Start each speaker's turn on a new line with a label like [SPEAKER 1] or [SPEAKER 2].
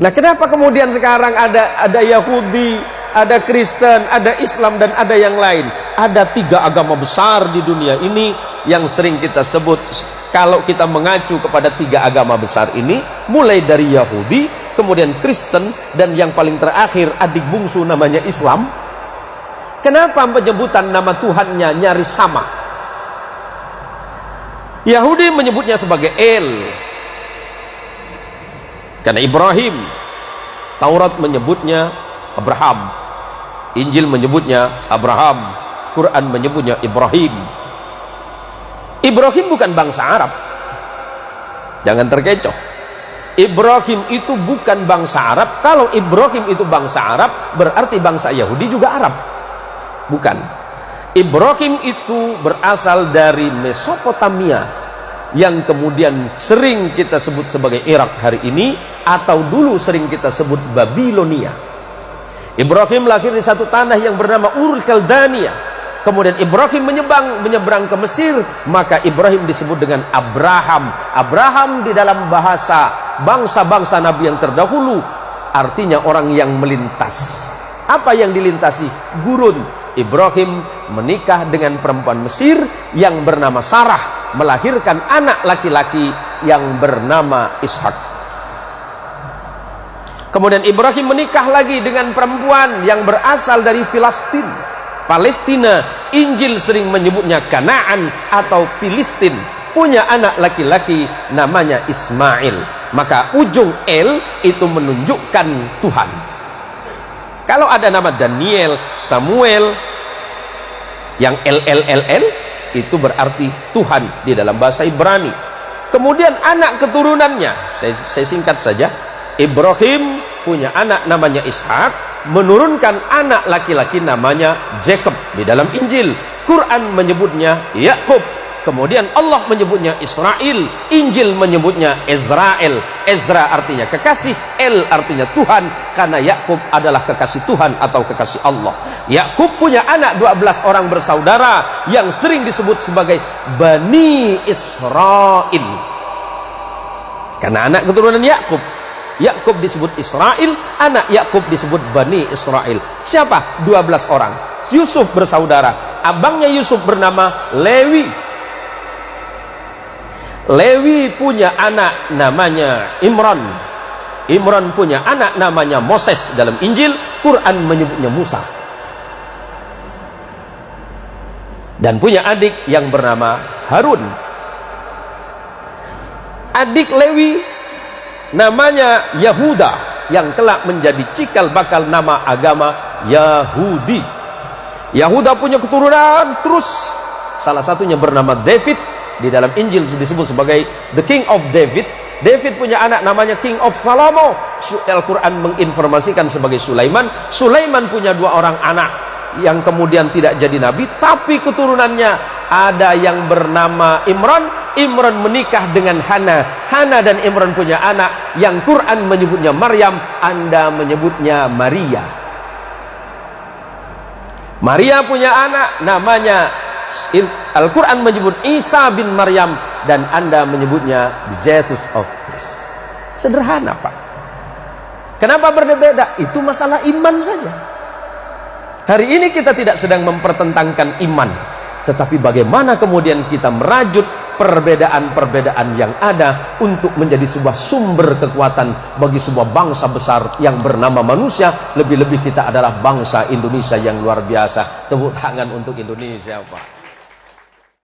[SPEAKER 1] Nah, kenapa kemudian sekarang ada Yahudi, ada Kristen, ada Islam, dan ada yang lain? Ada 3 agama besar di dunia ini yang sering kita sebut. Kalau kita mengacu kepada 3 agama besar ini, mulai dari Yahudi, kemudian Kristen, dan yang paling terakhir adik bungsu namanya Islam. Kenapa penyebutan nama Tuhannya nyaris sama? Yahudi menyebutnya sebagai El, karena Ibrahim. Taurat menyebutnya Abraham, Injil menyebutnya Abraham, Quran menyebutnya Ibrahim. Ibrahim bukan bangsa Arab, jangan terkecoh. Ibrahim itu bukan bangsa Arab. Kalau Ibrahim itu bangsa Arab, berarti bangsa Yahudi juga Arab. Bukan. Ibrahim itu berasal dari Mesopotamia, yang kemudian sering kita sebut sebagai Irak hari ini, atau dulu sering kita sebut Babilonia. Ibrahim lahir di satu tanah yang bernama Urul Kaldania. Kemudian Ibrahim menyeberang ke Mesir, maka Ibrahim disebut dengan Abraham. Abraham di dalam bahasa bangsa-bangsa Nabi yang terdahulu artinya orang yang melintas. Apa yang dilintasi? Gurun. Ibrahim menikah dengan perempuan Mesir yang bernama Sarah, melahirkan anak laki-laki yang bernama Ishak. Kemudian Ibrahim menikah lagi dengan perempuan yang berasal dari Palestina. Injil sering menyebutnya Kanaan atau Filistin. Punya anak laki-laki namanya Ismail. Maka ujung El itu menunjukkan Tuhan. Kalau ada nama Daniel, Samuel, yang LLLL itu berarti Tuhan di dalam bahasa Ibrani. Kemudian anak keturunannya, saya singkat saja. Ibrahim punya anak namanya Ishak, menurunkan anak laki-laki namanya Jacob di dalam Injil. Quran menyebutnya Yakub. Kemudian Allah menyebutnya Israel, Injil menyebutnya Israel. Ezra artinya kekasih, El artinya Tuhan, karena Yakub adalah kekasih Tuhan atau kekasih Allah. Yakub punya anak 12 orang bersaudara yang sering disebut sebagai Bani Israel, karena anak keturunan Yakub. Yakub disebut Israel, anak Yakub disebut Bani Israel. Siapa? 12 orang. Yusuf bersaudara, abangnya Yusuf bernama Lewi. Lewi punya anak namanya Imran. Imran punya anak namanya Moses dalam Injil. Quran menyebutnya Musa. Dan punya adik yang bernama Harun. Adik Lewi namanya Yahuda, yang kelak menjadi cikal bakal nama agama Yahudi. Yahuda punya keturunan terus, salah satunya bernama David. Di dalam Injil disebut sebagai the King of David. David punya anak namanya King of Salomo. Al-Quran menginformasikan sebagai Sulaiman. Sulaiman punya 2 orang anak yang kemudian tidak jadi nabi, tapi keturunannya ada yang bernama Imran. Imran menikah dengan Hana. Hana dan Imran punya anak yang Quran menyebutnya Maryam, Anda menyebutnya Maria. Maria punya anak namanya, Al-Quran menyebut Isa bin Maryam, dan Anda menyebutnya the Jesus of Christ. Sederhana, Pak. Kenapa berbeda? Itu masalah iman saja. Hari ini kita tidak sedang mempertentangkan iman, tetapi bagaimana kemudian kita merajut perbedaan-perbedaan yang ada untuk menjadi sebuah sumber kekuatan bagi sebuah bangsa besar yang bernama manusia. Lebih-lebih kita adalah bangsa Indonesia yang luar biasa. Tepuk tangan untuk Indonesia, Pak.